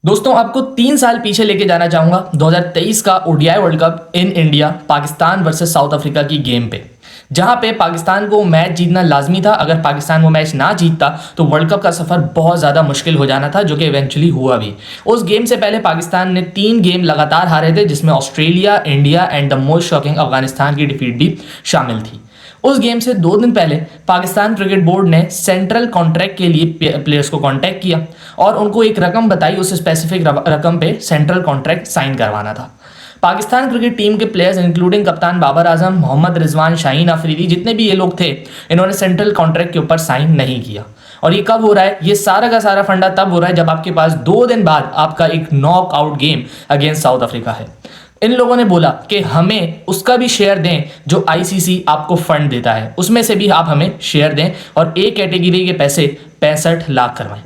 दोस्तों आपको 3 साल पीछे लेके जाना चाहूंगा 2023 का ODI world cup in India Pakistan versus south Africa की गेम पे, जहां पे पाकिस्तान को मैच जीतना लाजमी था। अगर पाकिस्तान वो मैच ना जीतता तो वर्ल्ड कप का सफर बहुत ज्यादा मुश्किल हो जाना था, जो कि इवेंचुअली हुआ भी। उस गेम से पहले पाकिस्तान ने 3 गेम लगातार हारे थे, जिसमें Australia, India and the most shocking Afghanistan की डिफीट भी शामिल थी। उस गेम से 2 दिन पहले पाकिस्तान क्रिकेट बोर्ड ने सेंट्रल कॉन्ट्रैक्ट के लिए प्लेयर्स को कांटेक्ट किया और उनको एक रकम बताई। उस स्पेसिफिक रकम पे सेंट्रल कॉन्ट्रैक्ट साइन करवाना था। पाकिस्तान क्रिकेट टीम के प्लेयर्स इंक्लूडिंग कप्तान बाबर आजम, मोहम्मद रिजवान, शाहीन अफरीदी, जितने भी ये लोग थे, इन्होंने सेंट्रल कॉन्ट्रैक्ट के ऊपर साइन नहीं किया। और ये कब हो रहा है? ये सारा का सारा फंडा तब हो रहा है जब आपके पास 2 दिन बाद आपका एक knockout game against south Africa है। इन लोगों ने बोला कि हमें उसका भी शेयर दें जो आईसीसी आपको फंड देता है, उसमें से भी आप हमें शेयर दें और एक कैटेगरी के पैसे 65 लाख करवाएं।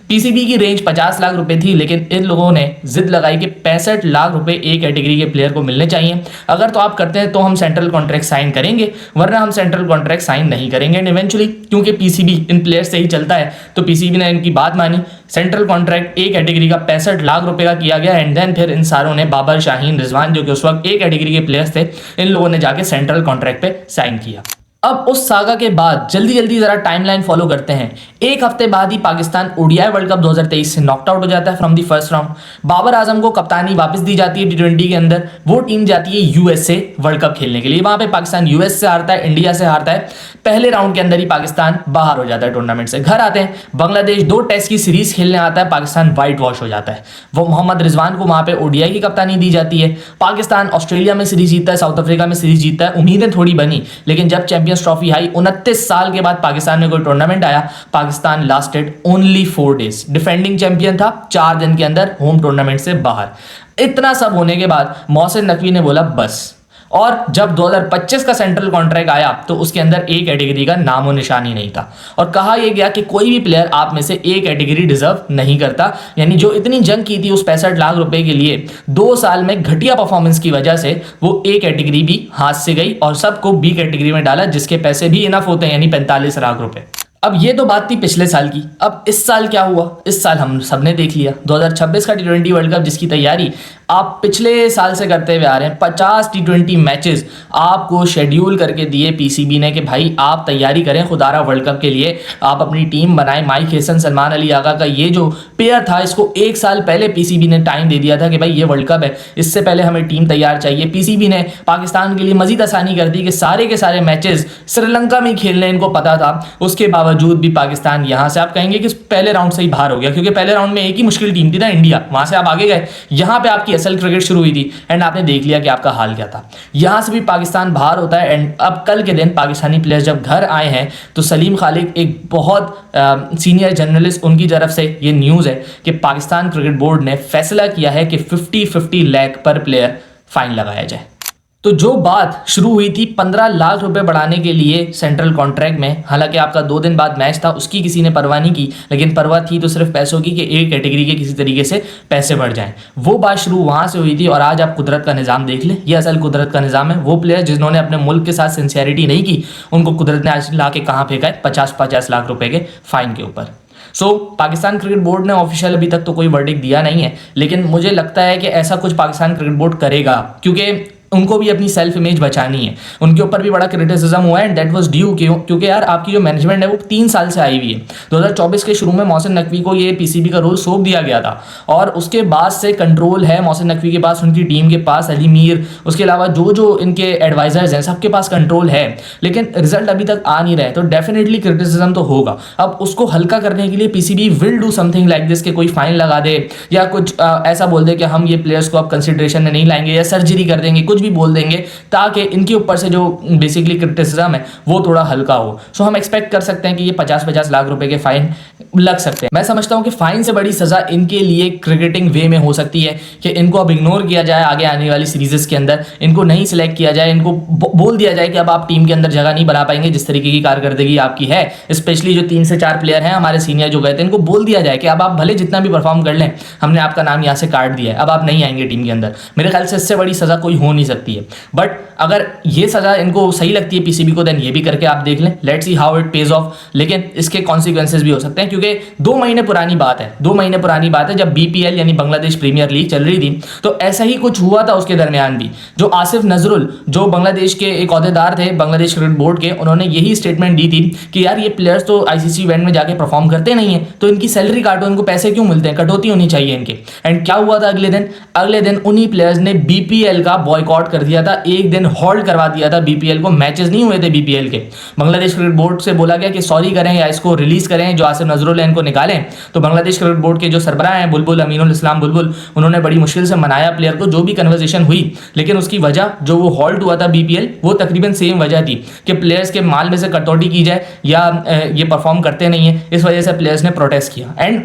पीसीबी की रेंज 50 लाख रुपए थी, लेकिन इन लोगों ने जिद लगाई कि 65 लाख रुपए एक कैटेगरी के प्लेयर को मिलने चाहिए। अगर तो आप करते हैं तो हम सेंट्रल कॉन्ट्रैक्ट साइन करेंगे, वरना हम सेंट्रल कॉन्ट्रैक्ट साइन नहीं करेंगे। एंड इवेंचुअली क्योंकि पीसीबी इन प्लेयर से ही चलता है, तो पीसीबी ने इनकी बात मानी। सेंट्रल कॉन्ट्रैक्ट एक कैटेगरी का 65 लाख रुपए का किया गया। एंड देन फिर इन सारों ने, बाबर, शाहीन, रिजवान, जो कि उस वक्त एक कैटेगरी के प्लेयर्स थे, इन लोगों ने जाके सेंट्रल कॉन्ट्रैक्ट पे साइन किया। अब उस सागा के बाद जल्दी जल्दी जरा टाइमलाइन फॉलो करते हैं। एक हफ्ते बाद ही पाकिस्तान ओडीआई वर्ल्ड कप 2023 से नॉकआउट हो जाता है from the first round. Babar Azam को कप्तानी वापस दी जाती है टी20 के अंदर। वो टीम जाती है यूएसए वर्ल्ड कप खेलने के लिए। वहां पे पाकिस्तान यूएस से हारता है, इंडिया से हारता है। पहले राउंड के अंदर ही पाकिस्तान बाहर हो जाता है टूर्नामेंट से। घर आते हैं, बांग्लादेश 2 टेस्ट की सीरीज खेलने आता है, पाकिस्तान व्हाइट वॉश हो जाता है। वो मोहम्मद रिजवान को वहां पे ओडीआई की कप्तानी दी जाती है। पाकिस्तान ऑस्ट्रेलिया में सीरीज जीतता है, साउथ अफ्रीका में सीरीज जीतता है। उम्मीदें थोड़ी बनी, लेकिन जब चैंपियंस ट्रॉफी आई 29 साल के बाद पाकिस्तान में कोई टूर्नामेंट आया, Pakistan lasted only 4 days. Defending champion था, 4 दिन के अंदर होम टूर्नामेंट से बाहर। इतना सब होने के बाद मोहसिन नकवी ने बोला बस। और जब 2025 का सेंट्रल कॉन्ट्रैक्ट आया तो उसके अंदर एक कैटेगरी का नामो निशान ही नहीं था। और कहा यह गया कि कोई भी प्लेयर आप में से एक कैटेगरी डिजर्व नहीं करता। यानी जो इतनी जंग की थी उस 65 लाख रुपए के लिए, 2 साल में घटिया परफॉर्मेंस की वजह से वो ए कैटेगरी भी हाथ से गई और सबको बी कैटेगरी में डाला, जिसके पैसे भी इनफ होते हैं, यानी 45 लाख रुपए। अब ये तो बात थी पिछले साल की। अब इस साल क्या हुआ? इस साल हम सबने देख लिया 2026 का टी20 वर्ल्ड कप, जिसकी तैयारी आप पिछले साल से करते हुए आ रहे हैं। 50 टी20 मैचेस आपको शेड्यूल करके दिए पीसीबी ने कि भाई आप तैयारी करें खुदारा वर्ल्ड कप के लिए, आप अपनी टीम बनाएं। माइक हेसन, सलमान अली आगा का ये जो पेयर था, इसको 1 साल पहले पीसीबी ने टाइम दे दिया था कि भाई ये वर्ल्ड कप है, इससे पहले हमें टीम तैयार चाहिए। पीसीबी ने पाकिस्तान के लिए मजीद आसानी कर दी कि सारे के सारे मैचेस श्रीलंका में खेलने इनको पता था। उसके बावजूद भी पाकिस्तान यहां से आप कहेंगे कि पहले राउंड से ही बाहर हो गया, क्योंकि पहले राउंड में एक ही मुश्किल टीम थी ना, इंडिया। वहां से आप आगे गए, यहां पे आपकी असल क्रिकेट शुरू हुई थी एंड आपने देख लिया कि आपका हाल क्या था। यहां से भी पाकिस्तान बाहर होता है। एंड अब कल के दिन पाकिस्तानी प्लेयर्स जब घर आए हैं तो सलीम खालिद, एक बहुत सीनियर जर्नलिस्ट, उनकी तरफ से ये न्यूज़ है कि पाकिस्तान क्रिकेट बोर्ड ने फैसला किया है कि 50-50 लाख पर प्लेयर फाइन लगाया जाए। तो जो बात शुरू हुई थी 15 लाख रुपए बढ़ाने के लिए सेंट्रल कॉन्ट्रैक्ट में, हालांकि आपका 2 दिन बाद मैच था, उसकी किसी ने परवाह नहीं की, लेकिन परवाह थी तो सिर्फ पैसों की कि एक कैटेगरी के किसी तरीके से पैसे बढ़ जाएं। वो बात शुरू वहां से हुई थी। और आज आप कुदरत का निज़ाम देख लें, ये असल कुदरत का निज़ाम है। वो प्लेयर जिन्होंने अपने मुल्क के साथ सिंसियरिटी नहीं की, उनको कुदरत ने आज ला के कहाँ फेंका है? 50-50 लाख रुपए के फाइन के ऊपर। पाकिस्तान क्रिकेट बोर्ड ने ऑफिशियल अभी तक तो कोई वर्डिक्ट दिया नहीं है, लेकिन मुझे लगता है कि ऐसा कुछ पाकिस्तान क्रिकेट बोर्ड करेगा, क्योंकि उनको भी अपनी सेल्फ इमेज बचानी है। उनके ऊपर भी बड़ा क्रिटिसिज्म हुआ है एंड दैट वाज ड्यू, क्योंकि यार आपकी जो मैनेजमेंट है वो 3 साल से आई हुई है। 2024 के शुरू में मोहसिन नकवी को ये पीसीबी का रोल सौंप दिया गया था और उसके बाद से कंट्रोल है मोहसिन नकवी के पास, उनकी टीम के पास, अली मीर, उसके अलावा जो जो इनके एडवाइजर्स हैं, सबके पास कंट्रोल है, लेकिन रिजल्ट अभी तक आ नहीं रहे। तो डेफिनेटली क्रिटिसिज्म तो होगा। अब उसको हल्का करने के लिए PCB will do something like this, के कोई फाइन लगा दे या कुछ ऐसा बोल दे कि हम ये प्लेयर्स को अब कंसिडरेशन में नहीं लाएंगे या सर्जरी कर देंगे, कुछ भी बोल देंगे, ताकि इनके ऊपर से जो बेसिकली क्रिटिसिज्म है वो थोड़ा हल्का हो। सो हम एक्सपेक्ट कर सकते हैं कि ये 50-50 लाख रुपए के फाइन लग सकते हैं। मैं समझता हूं कि फाइन से बड़ी सजा इनके लिए क्रिकेटिंग वे में हो सकती है कि इनको अब इग्नोर किया जाए आगे आने वाली सीरीजेस के अंदर, इनको नहीं सिलेक्ट किया जाए, इनको बोल दिया जाए कि अब आप टीम के अंदर जगह नहीं बना पाएंगे जिस तरीके की कारकर्दगी आपकी है। स्पेशली जो 3 से 4 प्लेयर हैं हमारे सीनियर जो गए थे, इनको बोल दिया जाए कि अब आप भले जितना भी परफॉर्म कर लें, हमने आपका नाम यहाँ से काट दिया है, अब आप नहीं आएंगे टीम के अंदर। मेरे ख्याल से इससे बड़ी सजा कोई हो नहीं सकती है। बट अगर ये सजा इनको सही लगती है पीसीबी को, देन ये भी करके आप देख लें, let's see how it pays of. लेकिन इसके कॉन्सिक्वेंसेज भी हो सकते हैं, क्योंकि 2 महीने पुरानी बात है, 2 महीने पुरानी बात है जब बीपीएल यानी बांग्लादेश प्रीमियर लीग चल रही थी, तो ऐसा ही कुछ हुआ था। उसके दरमियान भी जो आसिफ नजरुल, जो बांग्लादेश के एक ओहदेदार थे बांग्लादेश क्रिकेट बोर्ड के, उन्होंने यही स्टेटमेंट दी थी कि यार ये प्लेयर्स तो आईसीसी इवेंट में जाके परफॉर्म करते नहीं है, तो इनकी सैलरी काटो, इनको पैसे क्यों मिलते हैं, कटौती होनी चाहिए इनके। एंड क्या हुआ था अगले दिन उन्हीं प्लेयर्स ने बीपीएल का बॉयकॉट कर दिया था, एक दिन होल्ड करवा दिया था बीपीएल को, मैचेस नहीं हुए थे बीपीएल के। बांग्लादेश क्रिकेट बोर्ड से बोला गया कि सॉरी करें या इसको रिलीज करें, जो आसिफ नजरुल है इनको निकालें। तो बांग्लादेश क्रिकेट बोर्ड के जो सरबराह हैं बुलबुल अमीनुल इस्लाम बुलबुल, उन्होंने बड़ी मुश्किल से मनाया प्लेयर को, जो भी कन्वर्सेशन हुई, लेकिन उसकी वजह जो वो हॉल्ट हुआ था बीपीएल, वो तकरीबन सेम वजह थी कि प्लेयर्स के माल में से कटौती की जाए या ये परफॉर्म करते नहीं है, इस वजह से प्लेयर्स ने प्रोटेस्ट किया। एंड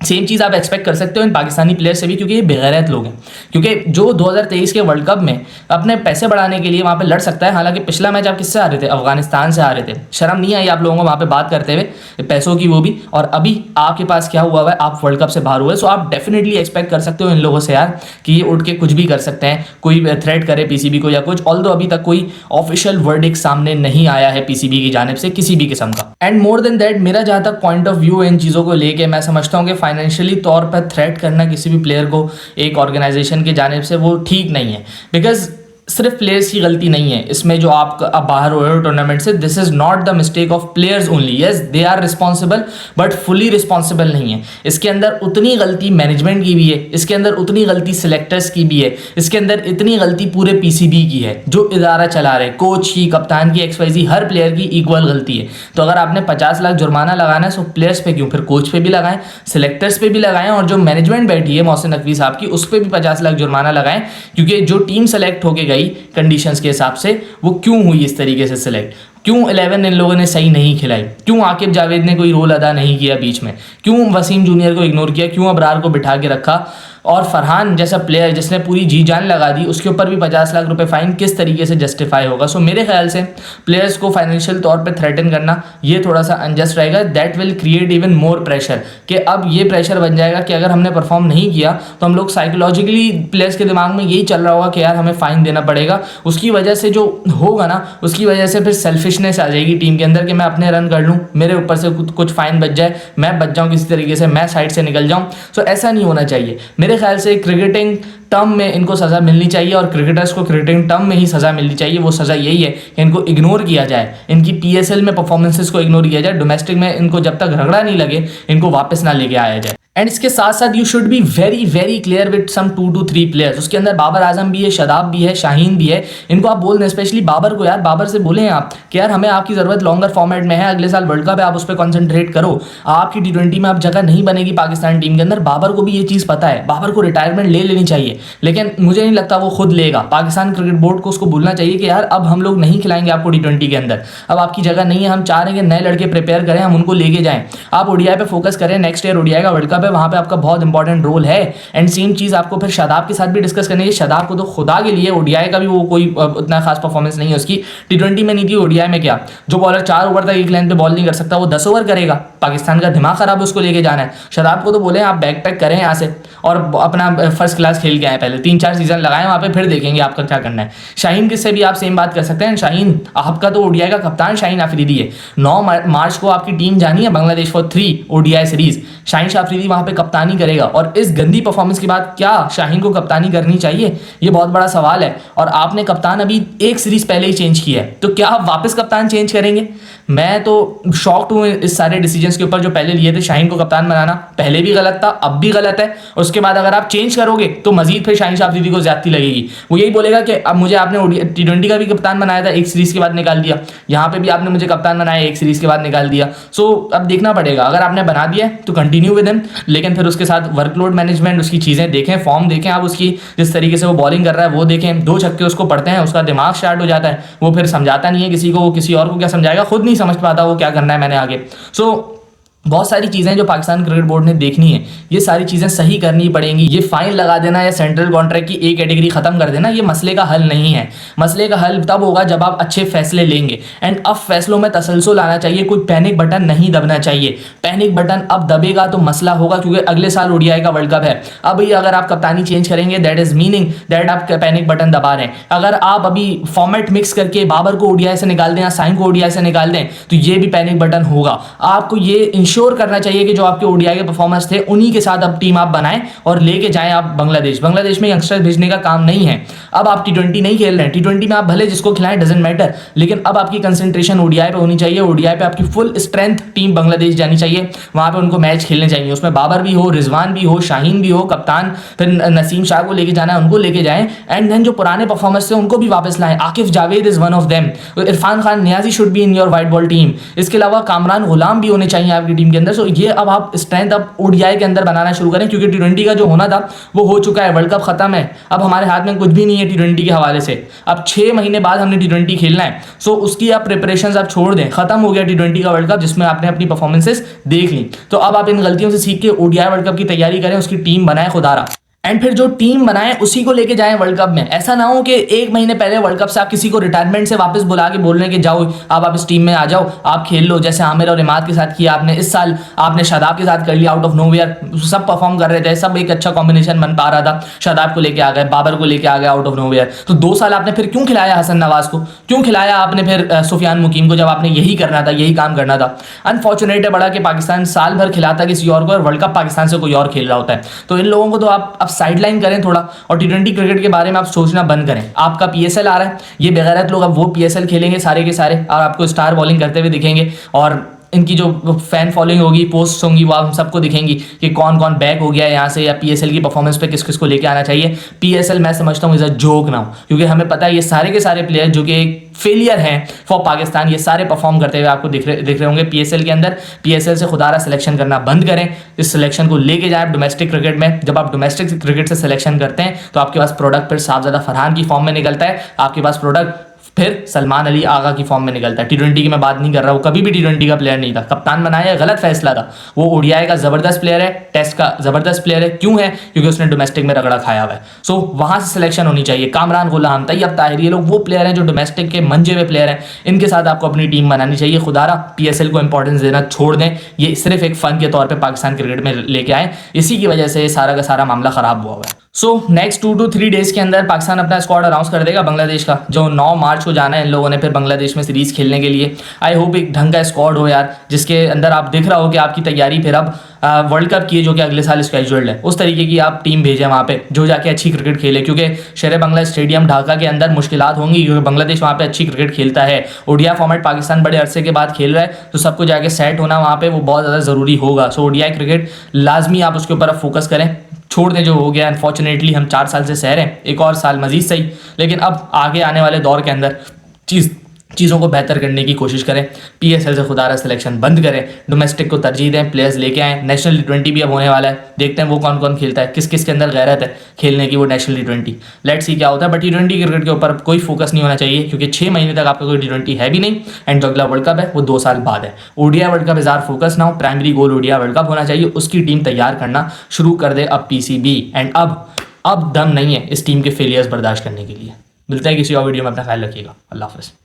सेम चीज़ आप एक्सपेक्ट कर सकते हो इन पाकिस्तानी प्लेयर से भी, क्योंकि ये बेगैरत लोग हैं। क्योंकि जो 2023 के वर्ल्ड कप में अपने पैसे बढ़ाने के लिए वहाँ पे लड़ सकता है, हालांकि पिछला मैच आप किससे आ रहे थे, अफगानिस्तान से आ रहे थे, शर्म नहीं आई आप लोगों को वहाँ पे बात करते हुए पैसों की, वो भी। और अभी आपके पास क्या हुआ है, आप वर्ल्ड कप से बाहर हुए। सो आप डेफिनेटली एक्सपेक्ट कर सकते हो इन लोगों से यार कि ये उठ के कुछ भी कर सकते हैं, कोई थ्रेट करे पीसीबी को या कुछ। ऑल्दो अभी तक कोई ऑफिशियल वर्डिक्ट सामने नहीं आया है पीसीबी की जानिब से किसी भी किस्म का। एंड मोर देन दैट, मेरा जहाँ तक पॉइंट ऑफ व्यू है इन चीज़ों को लेके, मैं समझता हूँ कि फाइनेंशियली तौर पर थ्रेट करना किसी भी प्लेयर को एक ऑर्गेनाइजेशन की जानिब से वो ठीक नहीं है। बिकॉज सिर्फ प्लेयर्स की गलती नहीं है इसमें, जो आप बाहर हो रहे हो टूर्नामेंट से, this is not the mistake of players only. Yes, they are responsible, but fully responsible नहीं है। इसके अंदर उतनी गलती मैनेजमेंट की भी है, इसके अंदर उतनी गलती सिलेक्टर्स की भी है, इसके अंदर इतनी गलती पूरे पीसीबी की है जो इदारा चला रहे, कोच की, कप्तान की, एक्सवाईजी, हर प्लेयर की इक्वल गलती है। तो अगर आपने 50 लाख जुर्माना लगाना है, सो प्लेयर्स पे क्यों, फिर कोच पे भी लगाएं, सिलेक्टर्स पे भी लगाएं, और जो मैनेजमेंट बैठी है मोहसिन नकवी साहब की, उस पर भी 50 लाख जुर्माना लगाएं। क्योंकि जो टीम सेलेक्ट होके गई कंडीशंस के हिसाब से, वो क्यों हुई इस तरीके से सिलेक्ट, क्यों 11 इन लोगों ने सही नहीं खिलाई, क्यों आकिब जावेद ने कोई रोल अदा नहीं किया बीच में, क्यों वसीम जूनियर को इग्नोर किया, क्यों अबरार को बिठा के रखा, और फरहान जैसा प्लेयर जिसने पूरी जी जान लगा दी, उसके ऊपर भी 50 लाख रुपए फाइन किस तरीके से जस्टिफाई होगा। सो मेरे ख्याल से प्लेयर्स को फाइनेंशियल तौर पे थ्रेटन करना ये थोड़ा सा अनजस्ट रहेगा। That will create even more pressure, कि अब ये प्रेशर बन जाएगा कि अगर हमने परफॉर्म नहीं किया तो हम लोग साइकोलॉजिकली प्लेयर्स के दिमाग में यही चल रहा होगा कि यार हमें फाइन देना पड़ेगा। उसकी वजह से जो होगा ना, उसकी वजह से फिर सेल्फिशनेस आ जाएगी टीम के अंदर कि मैं अपने रन कर लूँ, मेरे ऊपर से कुछ फाइन बच जाए, मैं बच जाऊँ किसी तरीके से, मैं साइड से निकल जाऊँ। सो ऐसा नहीं होना चाहिए। मेरे ख्याल से क्रिकेटिंग टर्म में इनको सज़ा मिलनी चाहिए, और क्रिकेटर्स को क्रिकेटिंग टर्म में ही सज़ा मिलनी चाहिए। वो सज़ा यही है कि इनको इग्नोर किया जाए, इनकी पीएसएल में परफॉर्मेंसेस को इग्नोर किया जाए, डोमेस्टिक में इनको जब तक रगड़ा नहीं लगे इनको वापस ना लेके आया जाए। एंड इसके साथ साथ you should be very very clear with some 2 to 3 players. उसके अंदर बाबर आजम भी है, शादाब भी है, शाहीन भी है। इनको आप बोल दें, स्पेशली बाबर को, यार बाबर से बोलें आप कि यार हमें आपकी ज़रूरत लॉन्गर फॉर्मेट में है, अगले साल वर्ल्ड कप है, आप उस पर कॉन्सेंट्रेट करो। आपकी T20 में आप जगह नहीं बनेगी पाकिस्तान टीम के अंदर। बाबर को भी ये चीज़ पता है, बाबर को रिटायरमेंट ले लेनी चाहिए, लेकिन मुझे नहीं लगता वो खुद लेगा। पाकिस्तान क्रिकेट बोर्ड को उसको बोलना चाहिए कि यार अब हम लोग नहीं खिलाएंगे आपको T20 के अंदर, अब आपकी जगह नहीं है। हम चाह रहे हैं कि नए लड़के प्रिपेयर करें, हम उनको लेके जाएं। आप ओडीआई पे फोकस करें, नेक्स्ट ईयर ओडीआई का वर्ल्ड कप है, वहाँ पे आपका बहुत इंपॉर्टेंट रोल है। एंड सेम चीज आपको फिर शादाब के साथ भी डिस्कस करनी है। शादाब को तो खुदा के लिए ओडीआई का भी वो कोई उतना खास परफॉर्मेंस नहीं है उसकी, T20 में नहीं थी, ओडीआई में क्या। जो बॉलर 4 ओवर तक एक लाइन पे बॉल नहीं कर सकता, वो 10 ओवर करेगा। पाकिस्तान का दिमाग खराब है, उसको लेके जाना है। शादाब को तो बोले आप बैक पैक करें यहाँ से और अपना फर्स्ट क्लास खेल के आए, पहले 3-4 सीजन लगाएं वहाँ पे, फिर देखेंगे आपका क्या करना है। शाहीन किससे भी आप सेम बात कर सकते हैं। शाहीन आपका तो ओडीआई का कप्तान शाहीन आफरीदी है। 9 मार्च को आपकी टीम जानी है Bangladesh for 3 ODI series, Shaheen Afridi वहाँ पे कप्तानी करेगा। और इस गंदी परफॉर्मेंस के बाद क्या शाहीन को कप्तानी करनी चाहिए, ये बहुत बड़ा सवाल है। और आपने कप्तान अभी एक सीरीज पहले ही चेंज किया है, तो क्या आप वापस कप्तान चेंज करेंगे? मैं तो शॉक्ड हूँ इस सारे डिसीजंस के ऊपर जो पहले लिए थे। शाहीन को कप्तान बनाना पहले भी गलत था, अब भी गलत है। उसके बाद अगर आप चेंज करोगे तो मजीद फिर शाहीन आफरीदी को ज्यादती लगेगी। वो यही बोलेगा कि अब मुझे आपने T20 का भी कप्तान बनाया था, एक सीरीज के बाद निकाल दिया, यहाँ पे भी आपने मुझे कप्तान बनाया, एक सीरीज के बाद निकाल दिया। सो अब देखना पड़ेगा, अगर आपने बना दिया तो कंटिन्यू विद हिम, लेकिन फिर उसके साथ वर्कलोड मैनेजमेंट, उसकी चीज़ें देखें, फॉर्म देखें, आप उसकी जिस तरीके से वो बॉलिंग कर रहा है वो देखें। 2 छक्के उसको पड़ते हैं, उसका दिमाग स्टार्ट हो जाता है, वो फिर समझाता नहीं है किसी को, वो किसी और को क्या समझाएगा, खुद नहीं समझ पाता वो क्या करना है मैंने आगे। सो बहुत सारी चीज़ें जो पाकिस्तान क्रिकेट बोर्ड ने देखनी है, ये सारी चीज़ें सही करनी पड़ेंगी। ये फाइन लगा देना या सेंट्रल कॉन्ट्रैक्ट की एक कैटेगरी खत्म कर देना, ये मसले का हल नहीं है। मसले का हल तब होगा जब आप अच्छे फैसले लेंगे, एंड अब फैसलों में तसलसल आना चाहिए। कोई पैनिक बटन नहीं दबना चाहिए। पैनिक बटन अब दबेगा तो मसला होगा, क्योंकि अगले साल ओडीआई का वर्ल्ड कप है। अब ये अगर आप कप्तानी चेंज करेंगे, दैट इज मीनिंग दैट आप पैनिक बटन दबा रहे हैं। अगर आप अभी फॉर्मेट मिक्स करके बाबर को ओडीआई से निकाल दें या साइम को ओडीआई से निकाल दें, तो ये भी पैनिक बटन होगा। आपको ये इंश्योर करना चाहिए कि जो आपके ओडीआई के परफॉर्मेंस थे उन्हीं के साथ अब टीम आप बनाएं और लेके जाएं आप बांग्लादेश में यंगस्टर्स भेजने का काम नहीं है। अब आप टी20 नहीं खेल रहे हैं। टी20 में आप भले जिसको खिलाएं, डजंट मैटर, लेकिन अब आपकी कंसंट्रेशन ओडीआई पे होनी चाहिए। ओडीआई पे आपकी फुल स्ट्रेंथ टीम बांग्लादेश जानी चाहिए, वहां पे उनको मैच खेलने चाहिए। उसमें बाबर भी हो, रिजवान भी हो, शाहीन भी हो कप्तान, फिर नसीम शाह को लेके जाना है, उनको लेके जाएं। एंड देन जो पुराने परफॉर्मेंस थे उनको भी वापस लाएं। Akif Javed is one of them. Irfan Khan Niazi should be in your white ball team. इसके अलावा कामरान गुलाम भी होने चाहिए आपकी टीम के अंदर। सो ये अब आप स्ट्रेंथ अब ओडीआई के अंदर बनाना शुरू करें, क्योंकि टी20 का जो होना था वो हो चुका है। वर्ल्ड कप खत्म है, अब हमारे हाथ में कुछ भी नहीं है टी20 के हवाले से। अब 6 महीने बाद हमने टी20 खेलना है। सो उसकी आप प्रिपरेशंस आप छोड़ दें। खत्म हो गया टी20 का वर्ल्ड कप, जिसमें आपने अपनी परफॉर्मेंसेस देख ली। तो अब आप इन गलतियों से सीख के ओडीआई वर्ल्ड कप की तैयारी करें, उसकी टीम बनाए खुदारा, एंड फिर जो टीम बनाए उसी को लेके जाएं वर्ल्ड कप में। ऐसा ना हो कि 1 महीने पहले वर्ल्ड कप से आप किसी को रिटायरमेंट से वापस बुला के बोल रहे हैं कि जाओ आप इस टीम में आ जाओ, आप खेल लो, जैसे आमिर और इमाद के साथ किया आपने। इस साल आपने शादाब के साथ कर लिया आउट ऑफ नोवेयर। सब परफॉर्म कर रहे थे, सब एक अच्छा कॉम्बिनेशन बन पा रहा था। शादाब को लेके आ गए, बाबर को लेके आ गए आउट ऑफ नोवेयर। तो 2 साल आपने फिर क्यों खिलाया हसन नवाज को, क्यों खिलाया आपने फिर सुफियान मुकीम को, जब आपने यही करना था, यही काम करना था। अनफॉर्चुनेट है बड़ा कि पाकिस्तान साल भर खिलाता किसी और को और वर्ल्ड कप पाकिस्तान से कोई और खेल रहा होता है। तो इन लोगों को तो आप अब साइडलाइन करें थोड़ा, और टी20 क्रिकेट के बारे में आप सोचना बंद करें। आपका पीएसएल आ रहा है, ये बेगैरत लोग अब वो पीएसएल खेलेंगे सारे के सारे, और आपको स्टार बॉलिंग करते हुए दिखेंगे, और इनकी जो फैन फॉलोइंग होगी, पोस्ट होंगी, वो आप सबको दिखेंगी कि कौन कौन बैक हो गया है यहाँ से, या पीएसएल की परफॉर्मेंस पे किस किस को लेके आना चाहिए। पीएसएल मैं समझता हूँ इज अ जोक नाउ, क्योंकि हमें पता है ये सारे के सारे प्लेयर जो कि फेलियर हैं फॉर पाकिस्तान, ये सारे परफॉर्म करते हुए आपको दिख रहे होंगे पीएसएल के अंदर। पीएसएल से खुदारा सिलेक्शन करना बंद करें, इस सिलेक्शन को लेके जाएं डोमेस्टिक क्रिकेट में। जब आप डोमेस्टिक क्रिकेट से सिलेक्शन करते हैं तो आपके पास प्रोडक्ट फिर साहबजादा फरहान की फॉर्म में निकलता है, आपके पास प्रोडक्ट फिर सलमान अली आगा की फॉर्म में निकलता है। टी20 की मैं बात नहीं कर रहा, वो कभी भी टी20 का प्लेयर नहीं था। कप्तान बनाया, गलत फैसला था। वो ओडीआई का जबरदस्त प्लेयर है, टेस्ट का जबरदस्त प्लेयर है। क्यों है? क्योंकि उसने डोमेस्टिक में रगड़ा खाया हुआ है। सो वहां से सिलेक्शन होनी चाहिए। कामरान गुलाम, तैयब ताहिर, ये लोग वो प्लेयर हैं जो डोमेस्टिक के मंजे हुए प्लेयर हैं। इनके साथ आपको अपनी टीम बनानी चाहिए। खुदारा पीएसएल को इंपॉर्टेंस देना छोड़ दें, ये सिर्फ एक फन के तौर पर पाकिस्तान क्रिकेट में लेके आए। इसी की वजह से सारा का सारा मामला खराब हुआ है। सो नेक्स्ट 2 to 3 डेज के अंदर पाकिस्तान अपना स्क्वाड अनाउंस कर देगा बांग्लादेश का, जो 9 मार्च को जाना है इन लोगों ने फिर बांग्लादेश में सीरीज खेलने के लिए। आई होप एक ढंग का स्क्वाड हो यार, जिसके अंदर आप दिख रहा हो कि आपकी तैयारी फिर अब वर्ल्ड कप की है, जो कि अगले साल स्केड्यूल्ड है, उस तरीके की आप टीम भेजें वहाँ पे जो जाके अच्छी क्रिकेट खेले। क्योंकि शेर बांग्ला स्टेडियम ढाका के अंदर मुश्किलात होंगी, क्योंकि बांग्लादेश वहाँ पे अच्छी क्रिकेट खेलता है। ओडीआई फॉर्मेट पाकिस्तान बड़े अरसे के बाद खेल रहा है, तो सबको जाके सेट होना वहाँ पे वो बहुत ज़्यादा ज़रूरी होगा। सो ओडीआई क्रिकेट लाजमी आप उसके ऊपर फोकस करें, छोड़ दें जो हो गया। अनफॉर्चुनेटली हम 4 साल से सह रहे हैं, एक और साल मजीद सही, लेकिन अब आगे आने वाले दौर के अंदर चीज़ों को बेहतर करने की कोशिश करें। पीएसएल से खुदारा सिलेक्शन बंद करें, डोमेस्टिक को तरजीह दें, प्लेयर्स लेके आएँ। नेशनल टी20 भी अब होने वाला है, देखते हैं वो कौन कौन खेलता है, किस किस के अंदर गैरत है खेलने की वो नेशनल टी20। लेट्स सी क्या होता है। बट टी20 क्रिकेट के ऊपर कोई फोकस नहीं होना चाहिए, क्योंकि 6 महीने तक आपका कोई टी20 है भी नहीं, एंड जो अगला वर्ल्ड कप है वो 2 साल बाद है। ODI world cup is our focus now, primary goal ODI world cup होना चाहिए, उसकी टीम तैयार करना शुरू कर दे अब पीसीबी। एंड अब दम नहीं है इस टीम के फेलियर्स बर्दाश्त करने के लिए। मिलता है किसी और वीडियो में, अपना ख्याल रखिएगा। अल्लाह हाफ़िज़।